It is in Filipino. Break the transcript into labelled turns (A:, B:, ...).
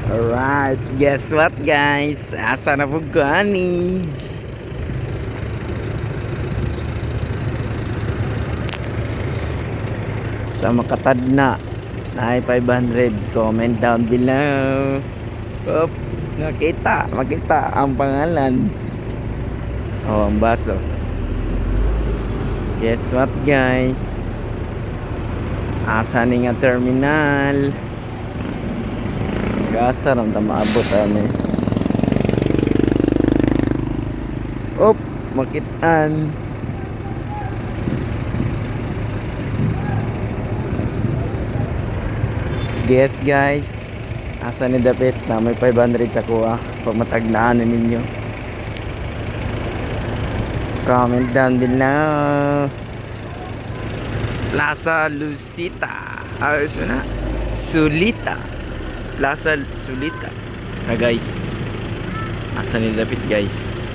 A: Alright, guess what guys? Asa na po gani? Sa makatad na 500, comment down below. Up, makita ang pangalan. Oh, ang baso. Guess what guys? Asa ni nga terminal? Gasa ram ta maabot ani. Op, makitaan. Guess guys, asa ni dapit na may 500 sa kuha pag mataglaan ninyo. Comment down below. Plaza Lucita. Ayos mo na. Sulita. Plaza Sulita. Na guys. Asa ni dapit guys.